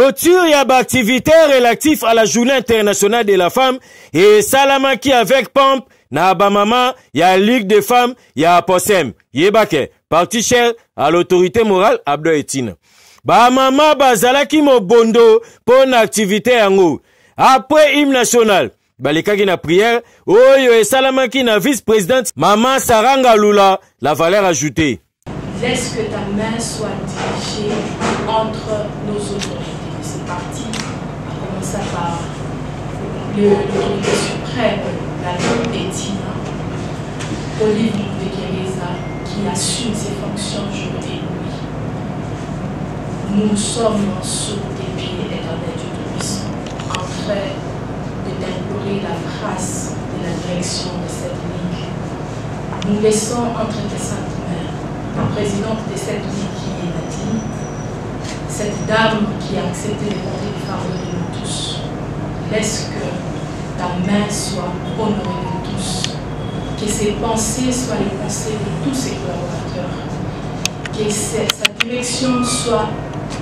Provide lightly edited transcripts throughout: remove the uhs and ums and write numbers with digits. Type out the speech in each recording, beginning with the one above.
Clôture y a activité relative à la journée internationale de la femme et Salamaki avec pompe na ba mama ya Ligue des femmes ya Posem. Yebake, parti cher à l'autorité morale Abdo Etine. Ba mama bazalaki mobondo pour une activité yango. Après hymne national, balekaki na prière, oyo et Salamaki na vice-présidente Maman Saranga Lula, la valeur ajoutée. Laisse que ta main soit dirigée entre nos autorités. C'est parti, à commencer par l'autorité suprême, la reine Bettina, Olive de Kereza, qui assume ses fonctions jour et nuit. Nous sommes sous tes pieds, éternel Dieu Tout-Puissant, en train de d'implorer la grâce de la direction de cette ligue. Nous laissons entre tes saintes mains la présidente de cette ligue qui est Nadine, cette dame qui a accepté de porter les fardeaux de nous tous. Laisse que ta main soit honorée de tous, que ses pensées soient les pensées de tous ses collaborateurs, que sa direction soit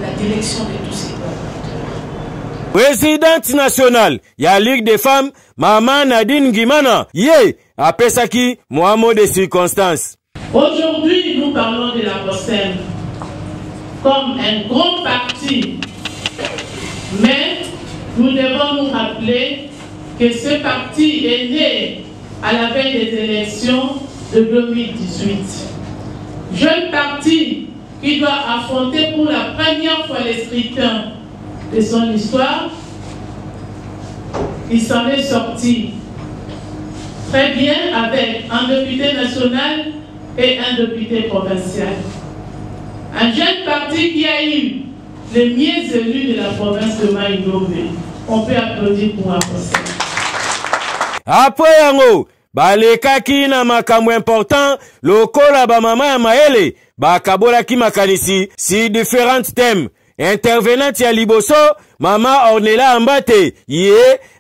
la direction de tous ses collaborateurs. Présidente nationale, ya Ligue des femmes, Maman Nadine Guimana, yé, apesaki, mot de circonstances. Aujourd'hui, nous parlons de la Posem comme un grand parti, mais nous devons nous rappeler que ce parti est né à la veille des élections de 2018. Jeune parti qui doit affronter pour la première fois les scrutins de son histoire, il s'en est sorti très bien avec un député national et un député provincial. Un jeune parti qui a eu les mieux élus de la province de Maïdombe. On peut applaudir pour un procès. Après yango, balekaki na makambo important, lokola ba mama ya maele, bakabolaki makanisi, si différents thèmes. Intervenante ya liboso, Mama Ornella Ambate, yé,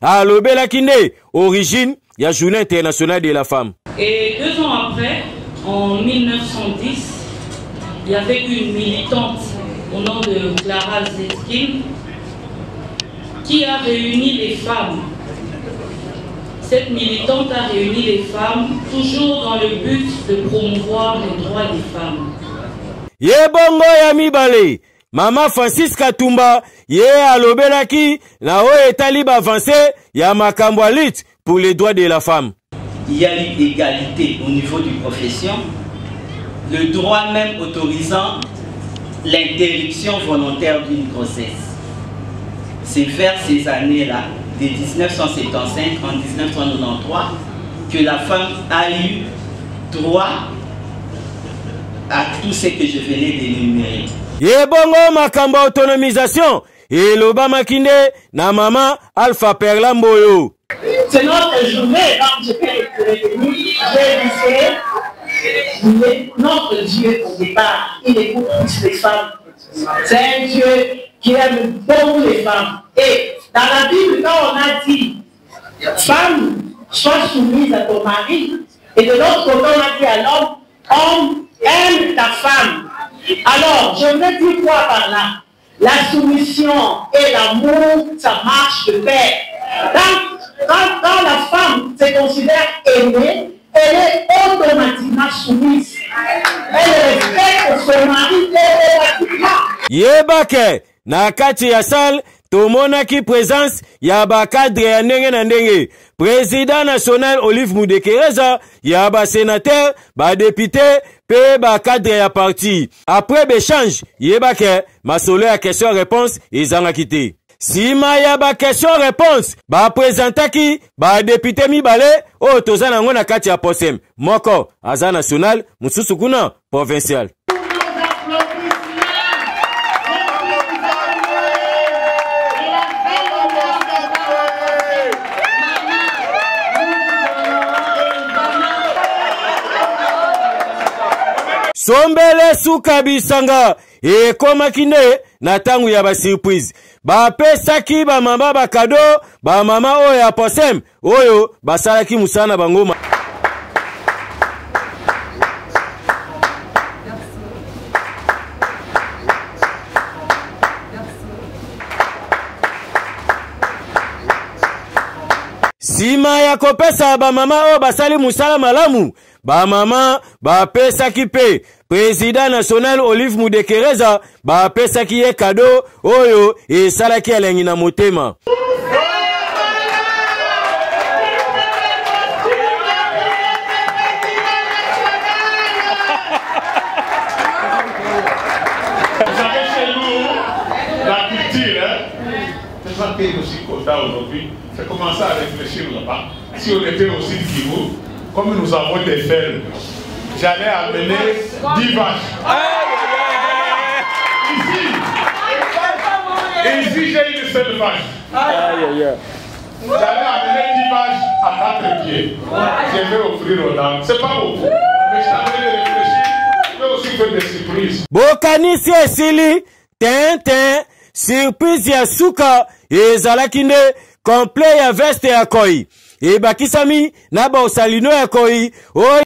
alobelaki nde, origine, ya journée internationale de la femme. Et 2 ans après, en 1910, il y avait une militante au nom de Clara Zetkin qui a réuni les femmes. Cette militante a réuni les femmes toujours dans le but de promouvoir les droits des femmes. Yebongo ya mibale, Mama Francis Katumba, yé alobelaki, na o etali ba avancé, ya makambo lutte pour les droits de la femme. Il y a eu égalité au niveau du profession, le droit même autorisant l'interruption volontaire d'une grossesse. C'est vers ces années-là, de 1975 en 1993, que la femme a eu droit à tout ce que je venais d'énumérer. Yebongo makambo autonomisation, et l'Obama Kinde, na Mama Alpha Perlamboyo. C'est notre journée, quand j'étais venu, j'ai dit, notre Dieu au départ, il écoute plus les femmes. C'est un Dieu qui aime beaucoup les femmes. Et dans la Bible, quand on a dit, femme, sois soumise à ton mari, et de l'autre côté, on a dit à l'homme, homme, aime ta femme. Alors, je veux dire quoi par là? La soumission et l'amour, ça marche de pair. Quand la femme se considère aimée, elle est automatiquement soumise. Elle respecte son mari automatiquement. Yebake, na kati ya sal, tomonaki présence ya ba cadre ya ndenge na ndenge. Président national Olive Mudekereza, ya ba sénateur, ba député, pe ba cadre ya parti. Après l'échange, yebake, masolo ya question-réponse, ezanga kité. Sima ya ba question-réponse, ba présentaki, ba député mibale, o tozana ngo na kati ya Posem. Moko, aza national, mususu kuna, provincial. Sombele suka bisanga, e koma kinde, na tangu ya ba surprise. Ba pesaki ba mama ba kado, ba mama oyo ya Posem, oyo basalaki musana bangoma. Sima ya kopesa ba mama o basali musala malamu, ba mama ba pesa kipe. Président national Olive Mudekereza ba pesa ki ye cadeau oyo e salaki alengi na motema. Qui est aussi content aujourd'hui, fait commencer à réfléchir là-bas. Si on était aussi de Kivu, comme nous avons des fermes, j'allais amener 10 vaches. Ici j'ai une seule vache. J'allais amener 10 vaches à 4 pieds. Je vais offrir aux dames. C'est pas beaucoup. Mais je t'avais de réfléchir. Je vais aussi faire des surprises. Bokanisi esili, tintin, surprise ya suka, ezalaki nde complet ya veste ya koi. Ebakisami na ba osalino ya koi, oyo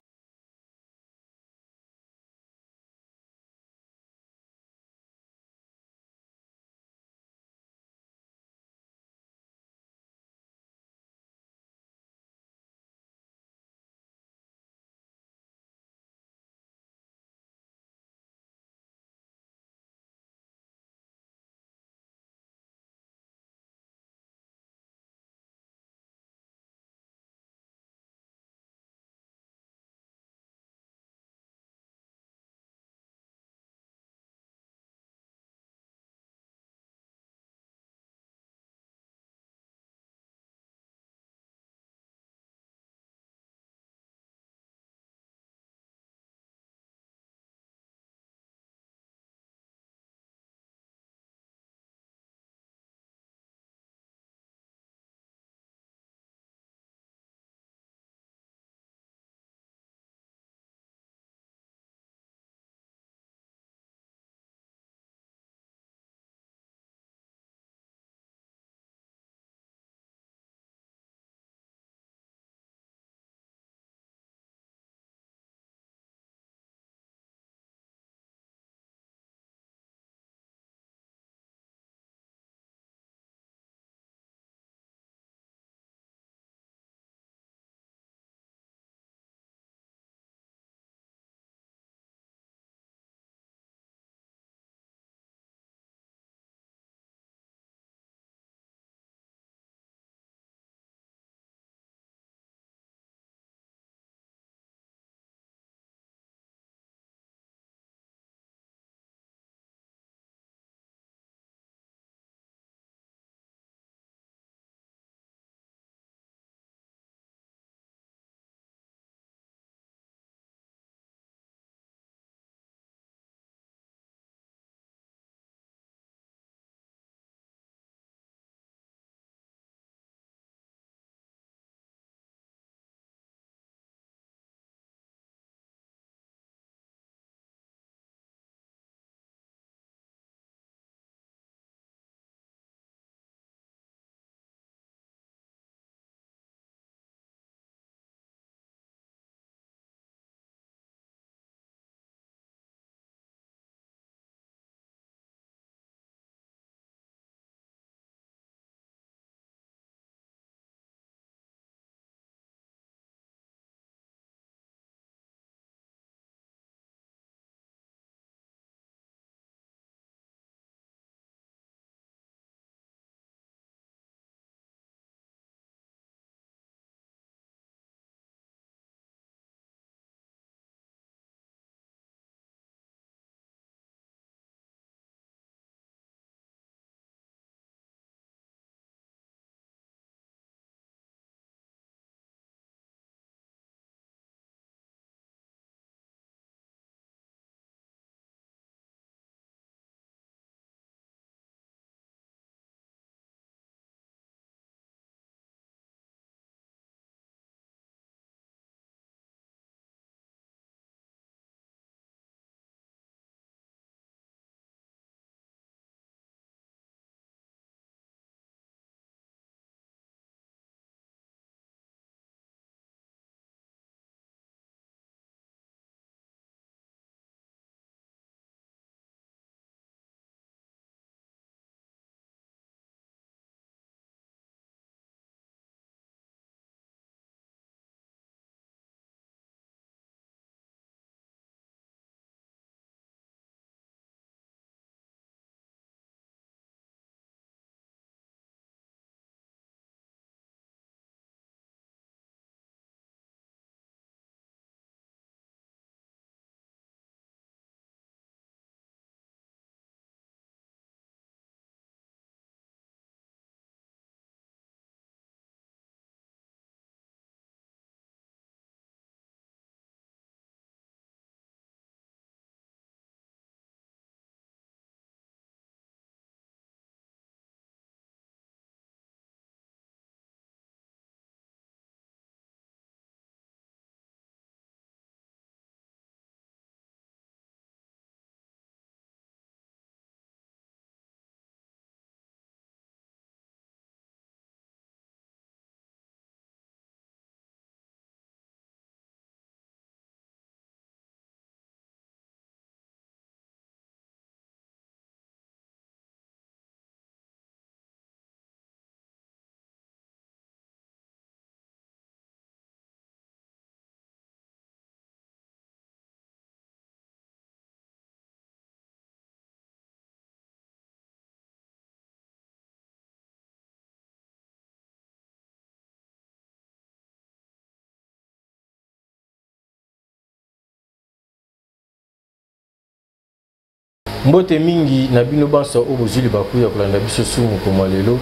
mbote mingi na bino banso obozuli bakuya kolanda biso sumu koma lelo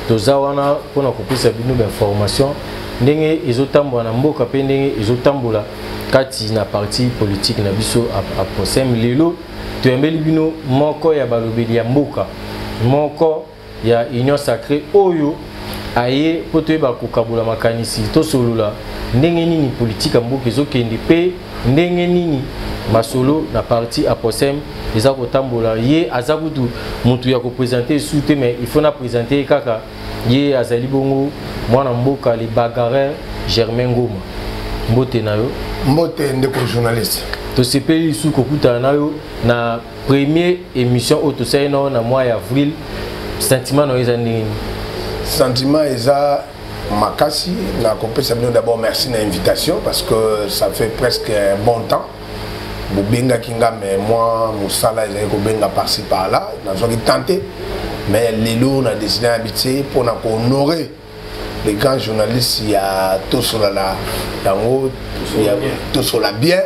toza wana pona kopesa bino information ndenge ezotambola na mboka pe ndenge ezotambola kati na parti politique na biso a posem lelo toyambeli bino moko ya balobeli ya mboka moko ya Union Sacrée oyo aye po toyeba kokabula makanisi tosolola ndenge nini politique ya mboka ezokende pe ndenge nini masolo na parti aposem eza kotambola ye aza kutu mutu ya kopresenter soute mais il faut na présenter kaka ye azali bongo mwana mboka le bagarreur Germain Ngoma mbote na yo mbote ndeko journaliste to sepeli su kokutana na yo na première émission autosai na mois avril sentiment na eza ndenge sentiment eza makasi na kopesa bino d'abord merci na invitation parce que ça fait presque un bon temps bobenga kinga mais moi musala ezali kobenga par-ci par-là nazwaki tenté mais lelo na décidé d'habiter pour na honorer les grands journalistes il y a tosolala yango tosola bien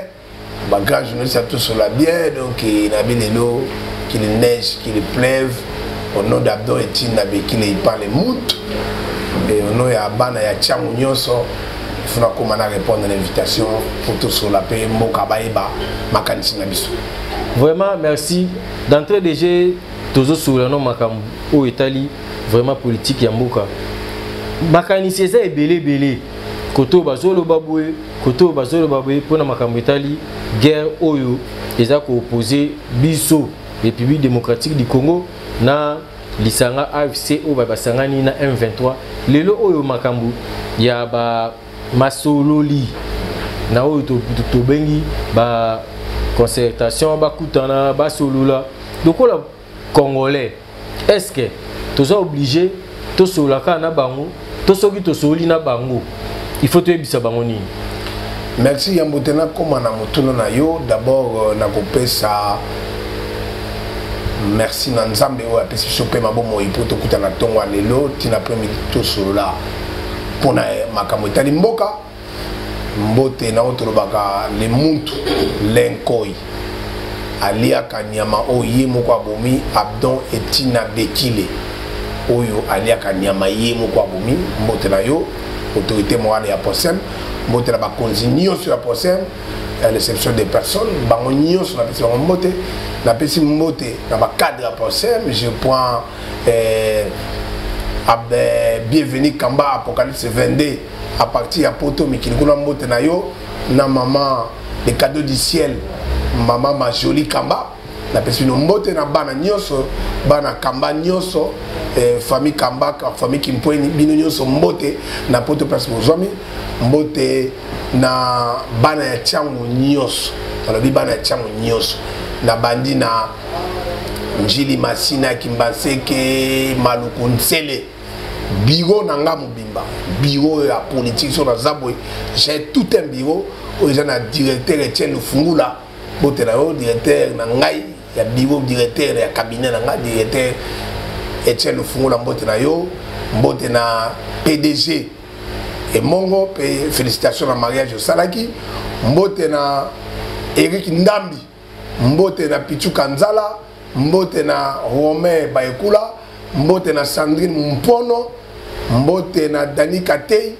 ba grands journalistes tosola bien donc na lelo qu'il neige qu'il pleuve au nom d'Abdon et Tina Bekile il parle mout et au nom ya bana ya Tchango nyonso il faut comment répondre à l'invitation pour tout sur la paix Mokabaïba makanisi na biso. Vraiment merci d'entrée déjà tozo sur le nom makam au Italie vraiment politique ya mboka makanisi eza ebele koto bazolo babwe pona makam Italie guerre oyo eza ko opposer biso République démocratique du Congo na lisanga AFC o basangani na M23 lelo oyo makambu ya ba masololi na oyo to bengi ba concertation ba kutana ba solula donc la congolais est-ce que tous obligé to solaka na bango to soki to soli na bango il faut te ebisa bango ni merci yambotena koma na motuno na yo d'abord na kopesa merci na nzambe oyo apesi biso mpe mabomo po tokutana ntongo ya lelo ntina premidi tosolola mpona makambo etali mboka mbote na oyo tolobaka le muntu lenkoi aliaka nyama oyo ye moko abomi Abdon Etina Bekile oyo aliaka nyama ye moko abomi mbote na yo autorité morale ya posem mbote na bakonzi nyonso ya posem à l'exception des personnes bango nyonso na pesi bango mbote na pesi mbote na bacadre ya posem je prends bienvenue Kamba Apocalypse 22 à partir ya poto mikili kuna mbote na yo na maman les cadeaux du ciel maman ma jolie Kamba na pesi no mbote na bana nyonso bana Kamba nyonso famille Kamba famille Kimpweni bino nyonso mbote na poto place bozwami mbote na bana ya Tchango nyonso alobi bana ya Tchango nyonso na bandi na Njili Masina Kimbaseke Maluku Nsele bureau nanga mobimba bureau ya politique sur la Zabwe j'ai tout un bureau où j'ai un directeur Etienne Lufungula bote na yo directeur na ngai ya bureau directeur ya cabinet na ngai directeur Etienne Lufungula mbote na yo mbote na PDG et mongo pe félicitations na mariage au Salaki mbote na Eric Ndambi mbote na Pichu Kanzala mbote na Romain Baekula mbote na Sandrine Mpono mbote na Dani Katei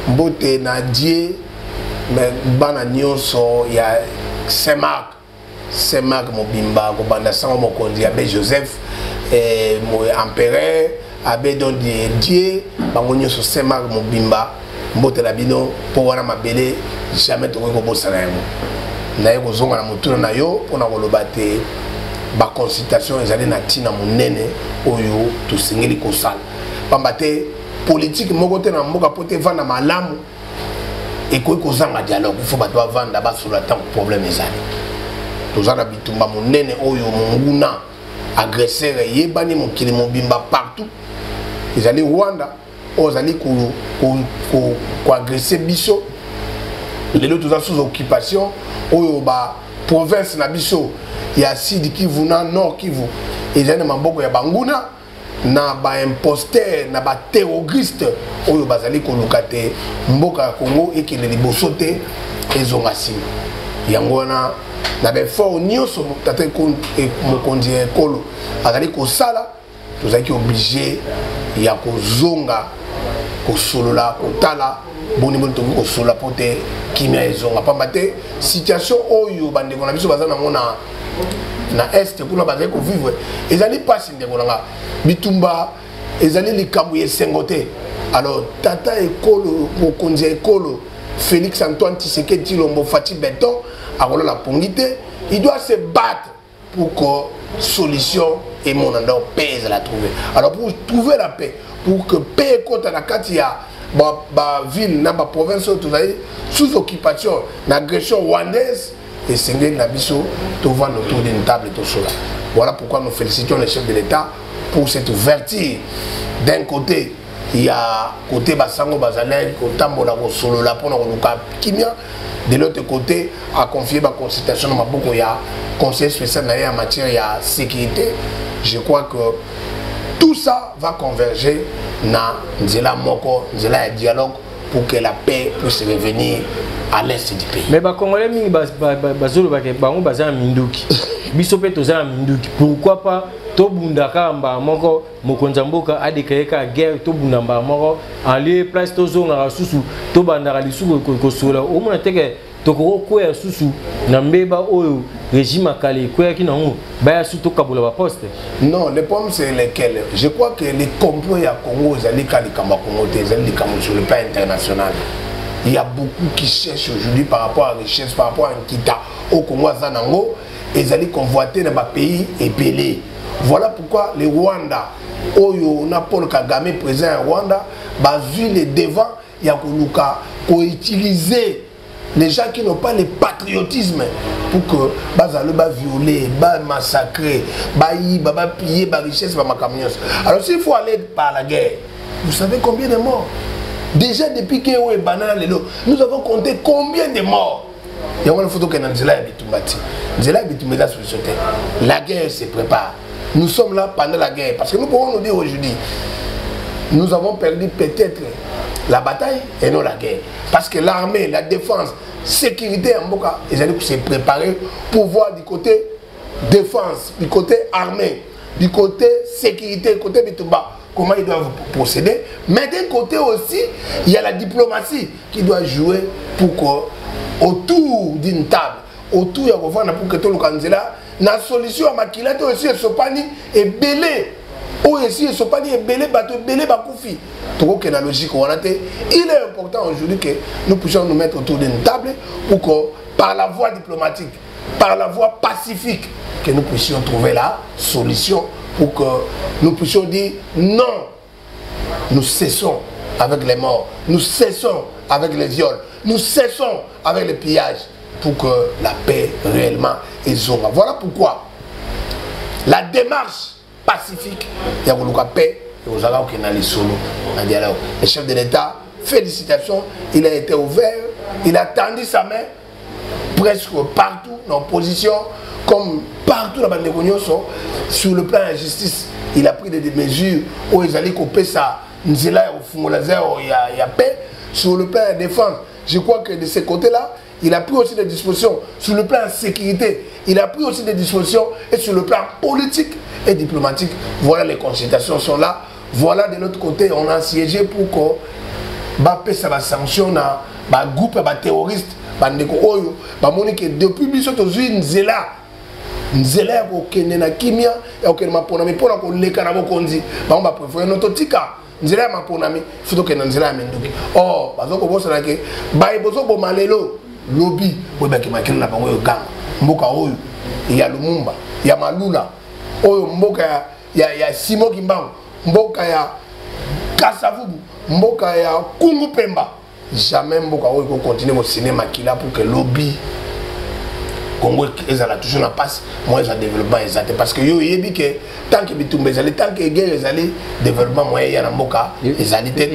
mbote na Die bana nyonso ya Saint-Marc mobimba ko banda sango mokonzi abe Joseph mo empereur abe don Die bango nyonso Saint-Marc mobimba mbote na bino po wana mabele jamais to ko bosana yango na yeko zonga na mutuna na yo pona koloba te ba consultation ezali na tina munene oyo tosengeli kosala pamba te politique moko te na mboka pote vanda malamu ekoki kozanga dialogue il faut bato bavanda basolola ntango problème ezali tozala bitumba munene oyo monguna agresseur eyebani mokili mobimba partout ezali Rwanda oyo ezali koagresse biso lelo toza sous occupation oyo ba province na biso ya Sud Kivu na Nord Kivu ezali na maboko ya banguna na ba imposteur na ba terroriste oyo bazali koluka te mboka ya Congo ekele liboso te ezonga nsima Yangona na be fort nyonso tata mokonzi ekolo azali kosala tozalaki obligé ya kozonga kosolola kotala boni boni tokoki kosolola mpo te kimia ezonga pamba te situation oyo bandeko na biso baza nango na este kuna bazali kovivre ezali mpasi ndeko nanga bitumba ezali likambo ya esengo te. Alors tata ekolo mokonzi ekolo Félix Antoine Tshisekedi Tshilombo Fati Beton la pongité, il doit se battre pour que solution et mon endroit paix la trouver. Alors pour trouver la paix, pour que paix contre la Katia, la ville, la province, sous occupation, l'agression rwandaise, et c'est la biso, tout va autour d'une table et tout cela. Voilà pourquoi nous félicitons les chefs de l'État pour cette ouverture. D'un côté, il y a côté Basango Bazalek, côté Mbola Solo, la Pona Kimia. De l'autre côté, à confier ma consultation dans ma boucle, il y a conseil spécial en matière de sécurité. Je crois que tout ça va converger dans un dialogue pour que la paix puisse revenir à l'est du pays. Mais les Congolais, pourquoi pas Tobundaka moko mokonzamboka adekeka guerre tobundamba moko en lieu place tozonga susu tobandaka lisuku kosola au moins teke tokoko koya susu na mbeba oyo régime akali koya kinango baya suto kabola ba poste. Non, les problèmes c'est lesquels? Je crois que les complots ya Congo zali kalikamba Congo zali kama sur le plan international. Il y a beaucoup qui cherchent aujourd'hui par rapport à la richesse, par rapport à Nkita au Congo Zanango et zali convoiter dans ma pays et belé. Voilà pourquoi les Rwanda, Oyo, Paul Kagame, président à Rwanda, vu les devants, il y a qu'on utiliser les gens qui n'ont pas le patriotisme pour que Bazalo va violer, va massacrer, va piller, va richesse, va macamions. Alors s'il faut aller par la guerre, vous savez combien de morts? Déjà depuis que nous avons compté combien de morts? Il y a une photo que Nzela Bitumbati. Nzela Bitumbati sur ce terre. La guerre se prépare. Nous sommes là pendant la guerre. Parce que nous pouvons nous dire aujourd'hui, nous avons perdu peut-être la bataille et non la guerre. Parce que l'armée, la défense, sécurité en Boka, ils allaient se préparer pour voir du côté défense, du côté armée, du côté sécurité, du côté Bitumba, comment ils doivent procéder. Mais d'un côté aussi, il y a la diplomatie qui doit jouer pour que, autour d'une table, autour de la pour que tout le candidat, la solution à Makila, aussi est sopani et belé. Ou aussi est sopani et belé, bateau belé, bakoufi. Tout que la logique, il est important aujourd'hui que nous puissions nous mettre autour d'une table pour que, par la voie diplomatique, par la voie pacifique, que nous puissions trouver la solution pour que nous puissions dire non, nous cessons avec les morts, nous cessons avec les viols, nous cessons avec les pillages pour que la paix réellement est zonga. Voilà pourquoi la démarche pacifique, il y a la paix et aux Arabes qui ont les solos en dialogue. Le chef de l'État, félicitations, il a été ouvert, il a tendu sa main presque partout dans l'opposition, comme partout dans la bande de Cognoso, sur le plan de la justice, il a pris des mesures où ils allaient couper ça, il y a paix. Sur le plan de la défense, je crois que de ce côté-là, il a pris aussi des dispositions sur le plan de sécurité, il a pris aussi des dispositions et sur le plan politique et diplomatique. Voilà, les consultations sont là. Voilà, de l'autre côté, on a siégé pour que Bappé ça va sanctionner un groupe de terroristes. Depuis Nzela Nzela okende na kimia et okende maponami pona ko leka na bokonzi ba on ba préférer nototika Nzela maponami futo ke Nzela menduki oh bazoko bosa ke ba ibozo bo malelo lobby bo ba ke makina na bango yo ganga mboka oyo ya Lumumba ya Malula oyo mboka ya Simo Kimbangu mboka ya Kasavubu mboka ya Kungu Pemba jamais mboka oyo ko continuer au cinéma kila pour que lobby Congo ezala toujours na passe moins en développement exact parce que yo yebi que tant que bitumba ezali tant que guerre ezali développement moyen ya na mboka ezali te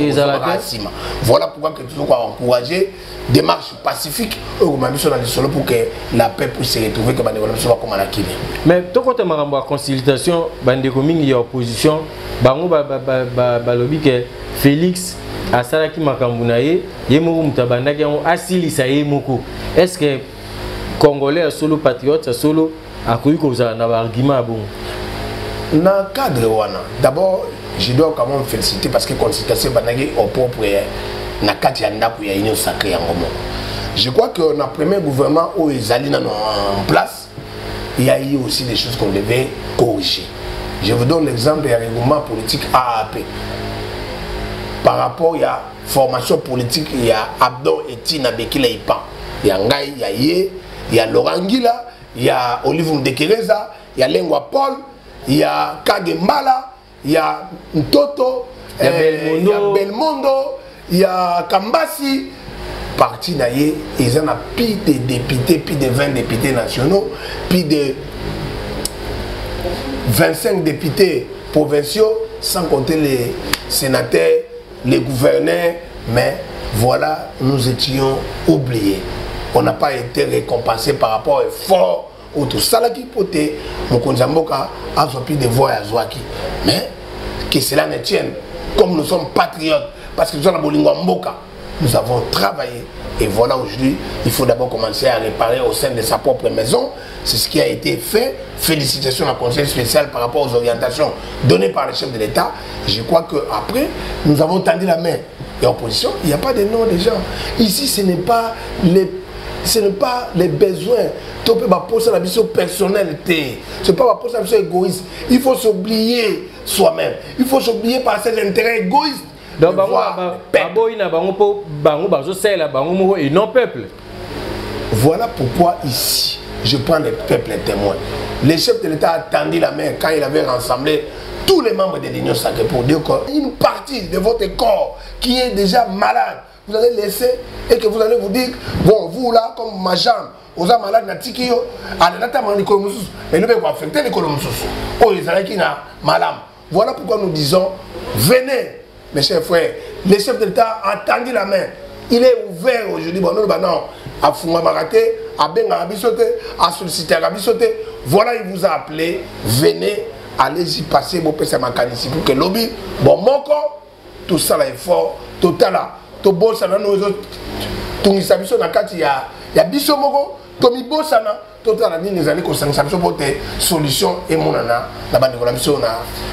sima voilà pourquoi que toujours encourager démarche pacifique au mamiso na lisolo pour que la paix puisse se retrouver que bande ko comme na kini mais to côté marambo consultation bande ko mingi ya opposition bango ba lobby que Félix asalaki makambo na ye moko mutabandaki yango asilisa ye moko est-ce que Congolais solo patriote solo a connu qu'on a un argument bon. Dans le cadre, d'abord, je dois quand même féliciter parce que la consultation est au propre na kati ya ndako ya union sacrée en moment. Je crois que dans le premier gouvernement où ils allaient en place, il y a eu aussi des choses qu'on devait corriger. Je vous donne l'exemple du règlement politique AAP. Par rapport à la formation politique, il y a Abdon et Tina Bekila Ipan. Il y a Ngaï, il y a Yé, il y a Laurent Ngila, il y a Olivier Ndekereza, il y a Lengwa Paul, il y a Kagembala, il y a Ntoto, il y a Belmondo, il y a Kambasi. Parti naïe, ils ont plus de députés, plus de 20 députés nationaux, plus de 25 députés provinciaux, sans compter les sénateurs, les gouverneurs. Mais voilà, nous étions oubliés. On n'a pas été récompensé par rapport au effort ou tout ça là qui potait. Mon Konzamboka a plus de voix à Zouaki. Mais que cela ne tienne, comme nous sommes patriotes, parce que nous sommes Bolingo Mboka. Nous avons travaillé et voilà aujourd'hui, il faut d'abord commencer à réparer au sein de sa propre maison. C'est ce qui a été fait. Félicitations à la conseil spécial par rapport aux orientations données par le chef de l'État. Je crois qu'après, nous avons tendu la main. Et en opposition, il n'y a pas de nom des gens. Ici, ce n'est pas les besoins. Tu peux pas poser la vision personnalité. Ce n'est pas poser la vision égoïste. Il faut s'oublier soi-même. Il faut s'oublier par ses intérêts égoïstes. Donc, et non peuple. Voilà pourquoi ici, je prends les peuples témoins. Le chef de l'État a tendu la main quand il avait rassemblé tous les membres de l'Union sacrée pour dire qu'une partie de votre corps qui est déjà malade, vous allez laisser et que vous allez vous dire, bon, vous là, comme ma jambe, vous êtes malade, mais nous devons affecter les colons. Oh, ils sont malades. Voilà pourquoi nous disons, venez. Mes chers frères, le chef de l'État a tendu la main. Il est ouvert aujourd'hui. Bon, non, à Fungamarate, à Bengabisote, à solliciter à Gabisote. Voilà, il vous a appelé. Venez, allez-y passer vos PC Makanisi pour que lobby. Bon, Moko, tout ça là est fort. Total là, tout beau ça là, nous autres. Tout le monde il y a Bissomoko, Tomi Bossana, total là, nous allons construire pour des solutions et mon nana, la bande de la mission,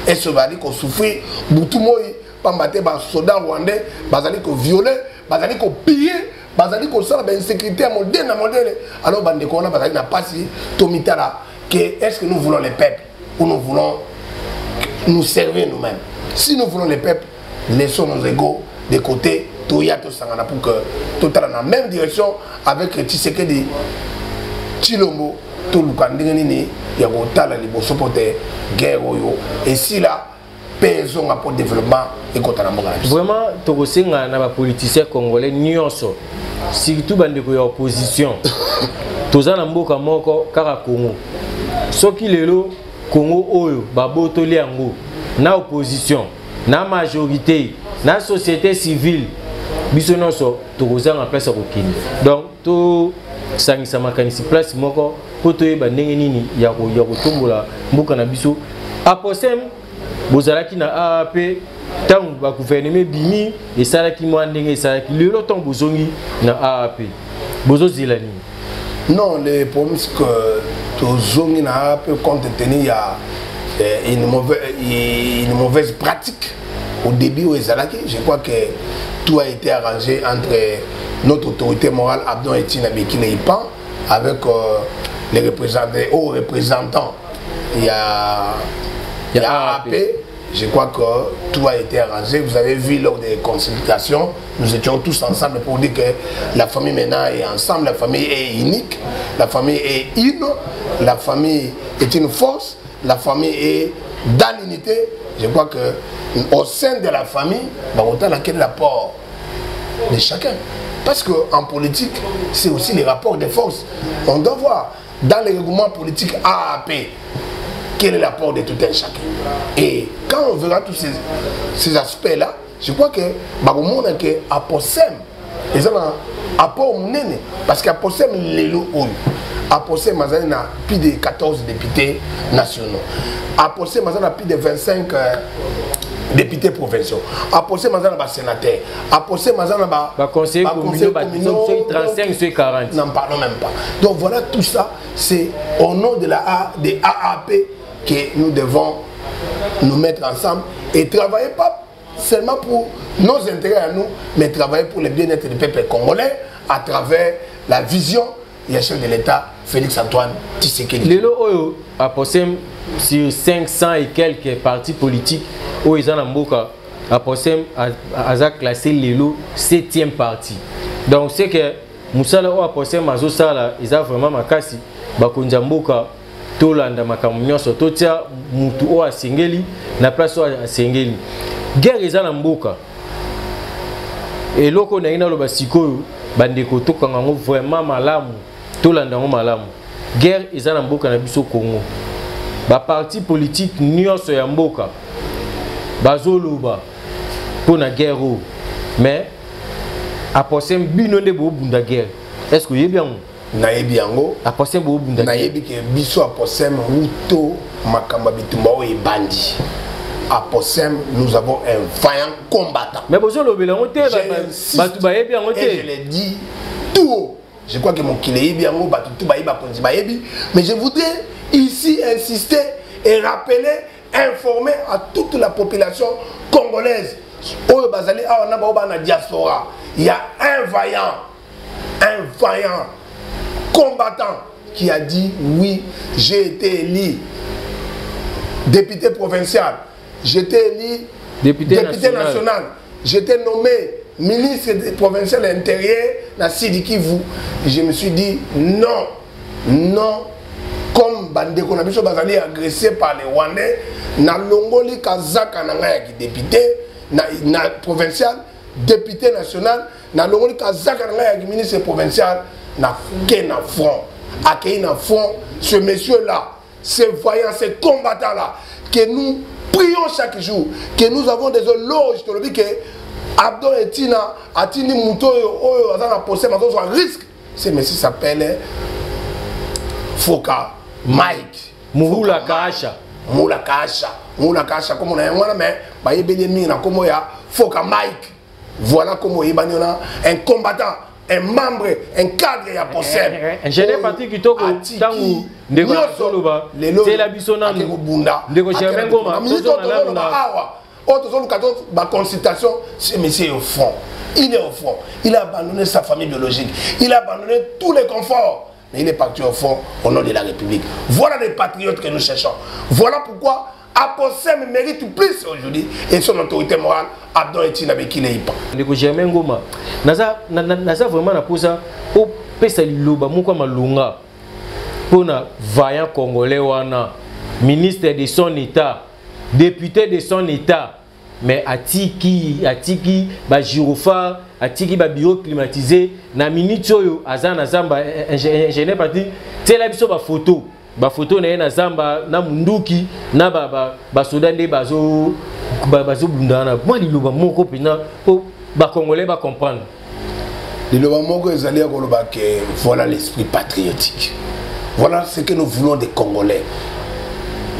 et ce va dire qu'on souffre, Boutumoy. Pambaté ba soldats rwandais bazali ko violer bazali ko piller bazali ko sala ba insécurité moderne alors bande ko na bazali na pasi tomitala que est-ce que nous voulons les peuples ou nous voulons nous servir nous-mêmes. Si nous voulons les peuples, laissons nos égos de côté toya to sangana pour que total dans la même direction avec Tshisekedi Chilombo to lukandinga nini ya ko tala liboso pote guerre oyo et si là paysons pour le développement et contre la morale. Vraiment, tu as des politiciens congolais, surtout dans l'opposition. Tu as des Congo, ce qui est le Congo, na opposition, na majorité, na société civile, tu as en place. Donc, tu as en place pour te bozalaki na AAP tant ba gouvernement bimi et salaki mwandenge salaki lelo tant bozongi na AAP bozozilani. Non, le problème c'est que tozongi na AAP compte tenu il y a une mauvaise pratique au début où ezalaki. Je crois que tout a été arrangé entre notre autorité morale Abdon et Tina Bekila Ipan avec les hauts représentants. Il y a AAP, je crois que tout a été arrangé. Vous avez vu lors des consultations, nous étions tous ensemble pour dire que la famille maintenant est ensemble, la famille est unique, la famille est une, la famille est une force, la famille est dans l'unité. Je crois que au sein de la famille, autant laquelle l'apport de chacun. Parce qu'en politique, c'est aussi les rapports de force. On doit voir dans les règlements politiques AAP. Quel est l'apport de tout un chacun. Et quand on verra tous ces aspects-là, je crois que Bagoumon a que Aposem, ils ont un apport néné, parce qu'Aposem les loups, Aposem a plus de 14 députés nationaux. Aposem a plus de 25 députés provinciaux, à poser mazana ba sénateur, à poser mazana ba conseiller communaux, 35 sur 40. N'en parlons même pas. Donc voilà, tout ça, c'est au nom de des AAP que nous devons nous mettre ensemble et travailler pas seulement pour nos intérêts à nous, mais travailler pour le bien-être du peuple congolais à travers la vision du chef de l'État, Félix Antoine Tshisekedi. Lelo oyo a posé sur 500 et quelques partis politiques où ils ont en Mboka a posé a classé Lelo 7e parti. Donc c'est que Moussala a posé Mazo Sala, ils ont vraiment makasi bakonja Mboka tolanda makambo nyonso totia mutu o asengeli na place o asengeli. Guerre ils ont en Mboka. Et loko na ina lo basikoyo bandeko tokanga ngo vraiment malamu tolanda ngo malamu. Guerre ils ont en Mboka na biso Congo. Ba parti politique nyonso ya Mboka bazoloba pour la guerre mais après bino nde bo bunda guerre. Est-ce que vous bien nayebi yango après bo bunda nayebi ke biso après muto makamba bitumba o ebandi. Après nous avons un vaillant combattant. Mais vous avez je l'ai dit tout haut. Je crois que mon kilebi yango batutu bayiba konzi bayebi, mais je voudrais ici insister et rappeler, informer à toute la population congolaise. Au Bazali, à diaspora, il y a un vaillant combattant qui a dit oui, j'ai été élu député provincial, j'ai été élu député national, j'étais nommé ministre provincial de l'Intérieur na Sidi Kivu. Je me suis dit non, non. Comme Bandeko Nabiso Bazali agressé par les Rwandais, na Longoli Kazaka Nanga député, na provincial, député national, na Longoli Kazaka Nanga ministre provincial, na Kena front. À Kena front, ce monsieur-là, ce voyant, ce combattant-là, que nous prions chaque jour, que nous avons des loges, je te le dis que Abdon et Tina, Atini Mouto, Azana Posé, mais un risque. Ce monsieur s'appelle Foka Mike. Moula Kaasha. Moula Kaasha, comme on a un mais comme il y a Foka Mike. Voilà comment il y a un combattant, un membre, un cadre et un possible. Je n'ai pas dit que tu as c'est la bisonne la consultation, ce monsieur est au front. Il est au front. Il a abandonné sa famille biologique. Il a abandonné tous les conforts. Mais il est parti au fond au nom de la République. Voilà les patriotes que nous cherchons. Voilà pourquoi Aposem mérite plus aujourd'hui et son autorité morale Abdon Etienne avec qui il est pas. Le Germain Goma, naza vraiment na posa au pesa liloba moko malunga pour na vaillant congolais wana ministre de son état, député de son état, mais atiki ba gyrophare, atiki ba bureau climatisé na minute oyo azana zamba ingénieur parti tela biso ba photo na na zamba na munduki na ba soda nde bazo bundana moi liloba moko pena po ba congolais ba comprendre liloba moko ezali ya koloba que voilà l'esprit patriotique, voilà ce que nous voulons des Congolais.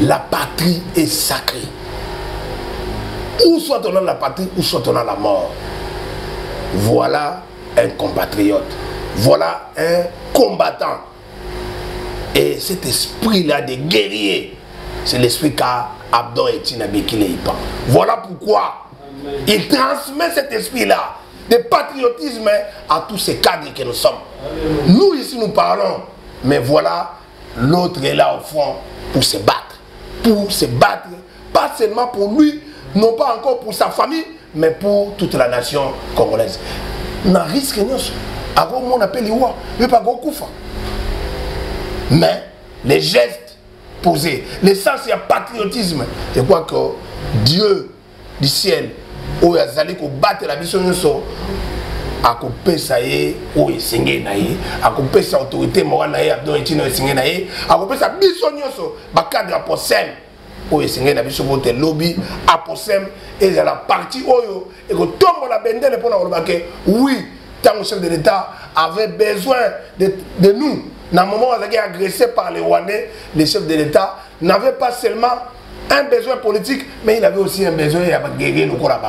La patrie est sacrée. Ou soit on a la patrie, ou soit on a la mort. Voilà un compatriote. Voilà un combattant. Et cet esprit-là des guerriers, c'est l'esprit qu'a Abdon Etienne Abekile-Ipa. Voilà pourquoi il transmet cet esprit-là de patriotisme à tous ces cadres que nous sommes. Nous ici nous parlons, mais voilà, l'autre est là au fond pour se battre. Pour se battre, pas seulement pour lui, non pas encore pour sa famille, mais pour toute la nation congolaise. On a risque, avant on appelle les rois, mais pas beaucoup. Mais les gestes posés, l'essence c'est le patriotisme. Je crois que Dieu du ciel, où il a battre la mission, a coupé ça y est, où il s'engage naïe, a coupé sa autorité morale naïe, a donné une s'engage naïe, a coupé sa mission, ba cadre à possem, où il s'engage naïe, sur votre lobby, à possem, et la partie oyo, et que tombe la bendelle pour nous dire oui, tant que le chef de l'État avait besoin de nous. Dans le moment où il a été agressé par les Rwandais, les chefs de l'État n'avaient pas seulement un besoin politique, mais il avait aussi un besoin de guérir le corps.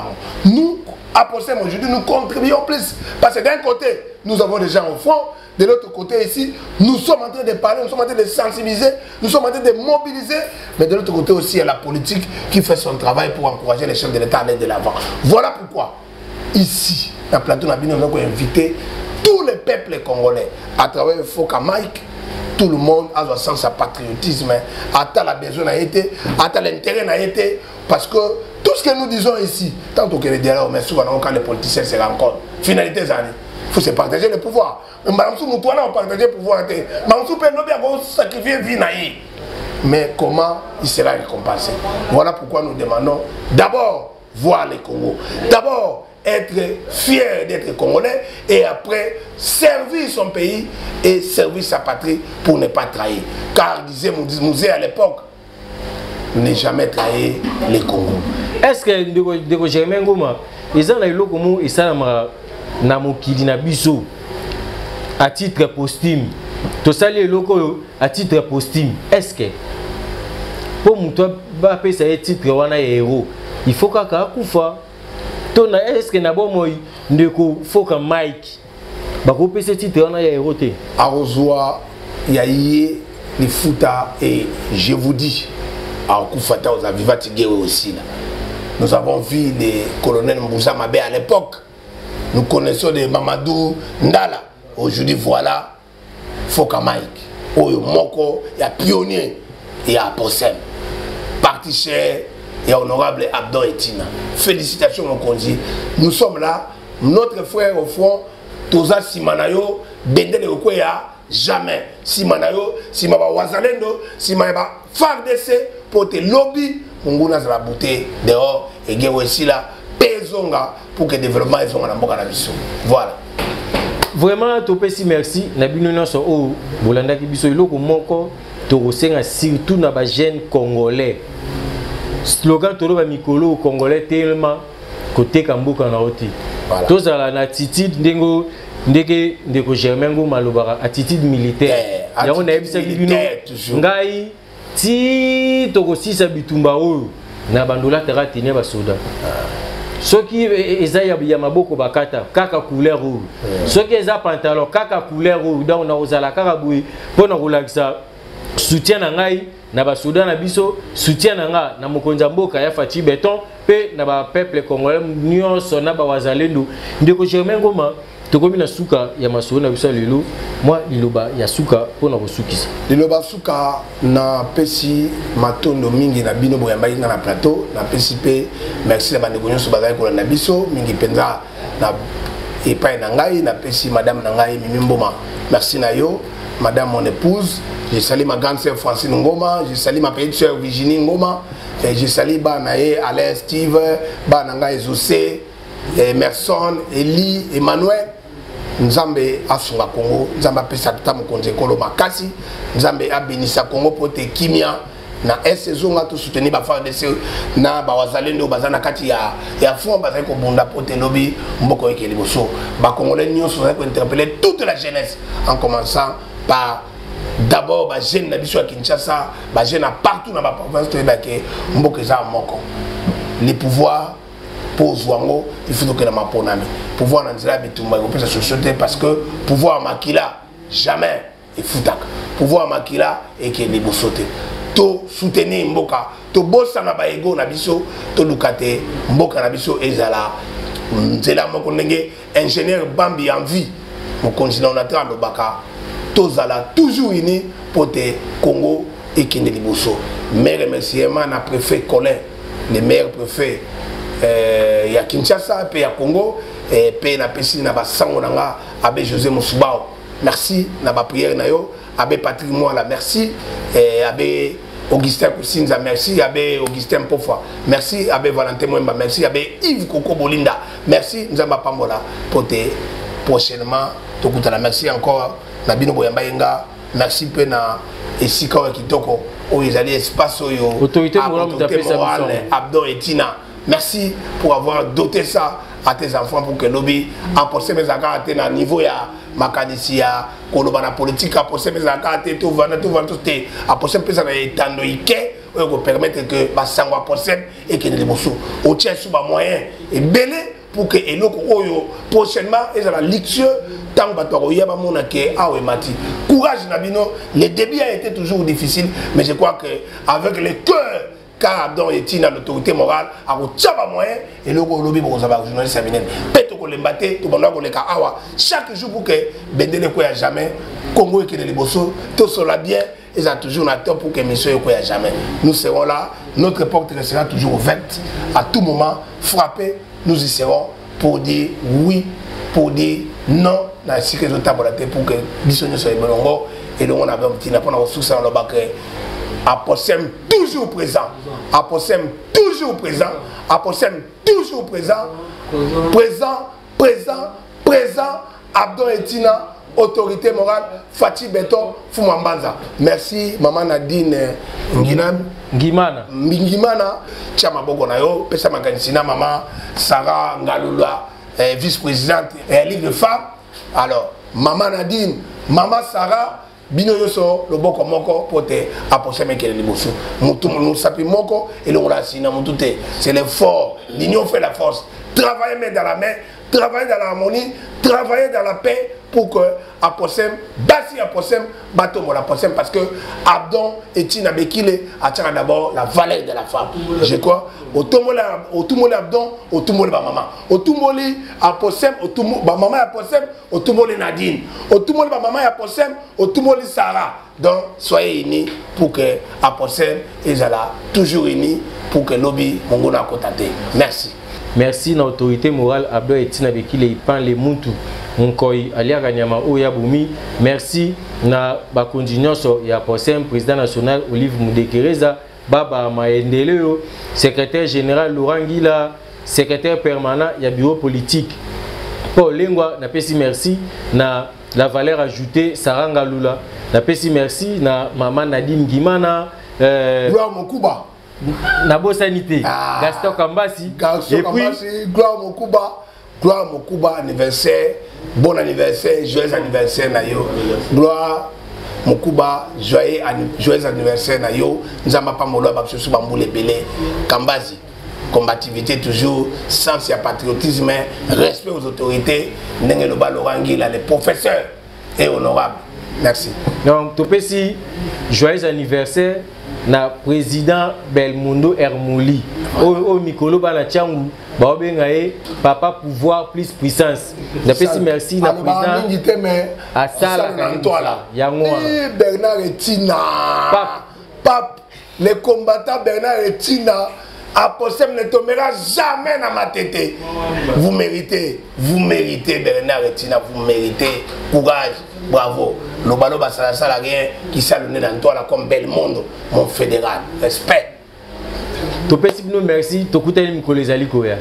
Nous, à Possem, aujourd'hui, nous contribuons plus. Parce que d'un côté, nous avons des gens au front, de l'autre côté ici, nous sommes en train de parler, nous sommes en train de sensibiliser, nous sommes en train de mobiliser, mais de l'autre côté aussi, il y a la politique qui fait son travail pour encourager les chefs de l'État à aller de l'avant. Voilà pourquoi, ici, dans le plateau Nabino, nous avons invité tous les peuples congolais à travers Foka Mike. Tout le monde a son sens à patriotisme, à la besoin a été, à l'intérêt a été, parce que tout ce que nous disons ici, tant que les dialogues, mais souvent quand les politiciens se rencontrent, finalité des années, il faut se partager le pouvoir. Madame Soumou, toi, on partage le pouvoir. Madame Soumou, on sacrifier vie. Mais comment il sera récompensé? Voilà pourquoi nous demandons d'abord voir les Congos. D'abord, être fier d'être congolais et après servir son pays et servir sa patrie pour ne pas trahir. Car disait Mouzé à l'époque, ne jamais trahir les Congos. Est-ce que de Germain Ngoma, ils ont le comment ils sont na mokili na biso à titre posthume, to sali loko à titre posthume. Est-ce que pour moi ba pe ça titre wana héros, il faut kaka kufa. Est-ce que Nabo Moï ne faut que Mike Bakopé ce titre on a héroté Arozwa Yaye les Fouta et je vous dis à Koufata aux Avivati Guerre aussi là. Nous avons vu les colonels Mbouza Mabé à l'époque. Nous connaissons des Mamadou Ndala. Aujourd'hui voilà Foka Mike. Oyo Moko, il y a pionnier et il y a Possem. Parti cher. Et honorable Abdon Etina. Félicitations mon conduit. Nous sommes là, notre frère au front, Toza Simanayo, Bendele Okoya, jamais. Simanayo, Simaba Wazalendo, Simaba FARDC, pour te lobby, Munguna la bouteille dehors, et Guéro ici là, Pezonga, pour que le développement soit en Amboka Nabiso. Voilà. Vraiment, Topesi merci. Nabino Nanso, oh, Bolanda Kibiso, Iloko Moko, Torosenga, surtout dans les jeunes Congolais. Slogan Toro Mikolo Congolais tellement côté Kambuka na oti. Tous à la attitude ndeko Germain Ngoma lobara attitude militaire. Ya on a ebisa bino ngai ti toko sisa bitumba oyo na bandola tera tenir ba soda. Soki ezaya ya maboko bakata kaka couleur oyo. Soki eza pantalon kaka couleur oyo donc na ozala kaka boui pona kolakisa soutien na ngai na ba soda na biso soutien na nga na mokonza mboka ya Fati Beton pe na ba peuple congolais nyonso na ba wazalendo ndeko Germain Ngoma tokomi na suka ya masolo na biso lelo moi liloba ya suka pona kosukisa liloba suka na pesi matondo mingi na bino boyamba inga na plateau na pesi pe merci na bandeko nyonso bazali ko na biso mingi penza na epai na ngai na pesi madame na ngai Mimi Mboma merci na yo madame mon épouse. Je salue ma grande sœur Francine Ngoma, je salue ma petite sœur Virginie Ngoma, et je salue Banae, Alain, Steve, Bananga Ezosé, Merson, Eli, Emmanuel. Nzambe asunga Congo, Nzambe apesa tata mokonzi ekolo makasi, Nzambe abinisa Congo pour te kimia na SZonga to soutenir ba FARDC na ba wazalendo bazana kati ya fond bazali ko bunda pour te lobby mboko ekeli boso. Ba Congolais nyonso bazali ko interpeller toute la jeunesse en commençant par d'abord les jeunes à Kinshasa, les jeunes partout dans la province de Moko. Les pouvoirs pour Zouango, il faut que ma ponami. Pouvoir dans la bitumba, on peut se société parce que pouvoir makila jamais et foutak. Pouvoir makila et que les bossoté. To soutenir Mboka, to bossa na ba ego na biso, to lukate Mboka na biso ezala. Nzela moko ndenge ingénieur Bambi en vie. Mon continent on attend le baka. Tozala toujours unis pour te Congo et Kinde Liboso. Mes remerciements à préfet Colin, le meilleur préfet ya Kinshasa et à Congo et puis na pesi na ba sango nanga abe José Moussoubao. Merci na ba prière na yo abe Patrick Moala merci et abe Augustin Koussinza merci abe Augustin Pofwa merci abe Valentin Mwemba merci abe Yves Koko Bolinda merci Nzamba Pambola pour te prochainement tokutana merci encore Nabino Boyambayenga, merci peu na esika wa kitoko o ezali espace oyo autorité morale Abdon Etina. Merci pour avoir doté ça à tes enfants pour que lobby apporter mes accords à niveau ya makanisi ya koloba na politique apporter mes accords tout vendre tout te apporter pesa na etando ike pour permettre que Bassangwa possède et que les bosso au tient sous bas moyen et belé pour que eloko oyo prochainement et ça la luxueux tant bato yaba mona ke awe mati courage nabino. Le début a été toujours difficile mais je crois que avec le cœur car Abdon est une autorité morale à Routchaba moyen et le lobby pour savoir journaliste aminen peto ko lembate to banda ko leka awa chaque jour pour que bendele ko ya jamais Congo et que les bosso tout cela bien et ça toujours na top pour que monsieur ko ya jamais. Nous serons là, notre porte restera toujours ouverte à tout moment. Frapper, nous y serons pour dire oui, pour dire non dans la sécurité pour que bisogno soit bongo et le on avait un petit n'a ressources dans le bac. Aposem toujours présent. Aposem toujours présent. Aposem toujours présent. Présent. Abdon Etina, autorité morale. Fatih Beton, Foumambanza. Merci, maman Nadine Ngimana. Tchama Bogonayo, Pesa Maganisina, maman Sarah Ngalula, vice-présidente et Ligue de femmes. Alors, maman Nadine, maman Sarah. Bino yoso le boko moko pote aposé mekele liboso mutu nous sapi moko et le racine mutute c'est l'effort l'union fait la force travailler main dans la main travailler dans l'harmonie travailler dans la paix pour que aposem basi aposem bato mo la aposem parce que Abdon et Tina Bekile attire d'abord la valeur de la femme je crois automole Abdon automole ba maman automole aposem automole ba maman aposem automole Nadine automole ba maman aposem automole Sarah donc soyez unis pour que aposem et là toujours unis pour que lobby mongona kotate merci. Merci na autorité morale Abdon Etina Bekile ipan le muntu Nkoi Alia Ganyama Oyabumi. Merci na bakondinyoso ya Posem président national Olive Mudekereza Baba Maendeleo secrétaire général Laurent Gila secrétaire permanent ya bureau politique Paul Lengwa na pesi merci na la valeur ajoutée Saranga Lula na pesi merci na maman Nadine Ngimana Gloire Mokuba Nabo Sanité Gaston Kambasi et puis Gloire Mokuba anniversaire bon anniversaire joyeux anniversaire na yo Gloire Mokuba joyeux anniversaire na yo nzamba pa molo ba biso bambule belé Kambasi combativité toujours sens ya patriotisme respect aux autorités ndenge lo ba Laurent Ngila les professeurs et honorables merci donc topesi joyeux anniversaire na président Belmondo Hermouli au mikolo bana tiangu ba obengaye papa pouvoir plus puissance d'après merci na président Asala Yangwa Bernard Etina pape les combattants Bernard Etina Aposem ne tombera jamais dans ma tête. Vous méritez Bernard Etina, vous méritez courage, bravo. Le ballon ça rien qui s'allume dans toi là comme Belmondo, mon fédéral. Respect. Merci, Tokutani Mkolezali Koya.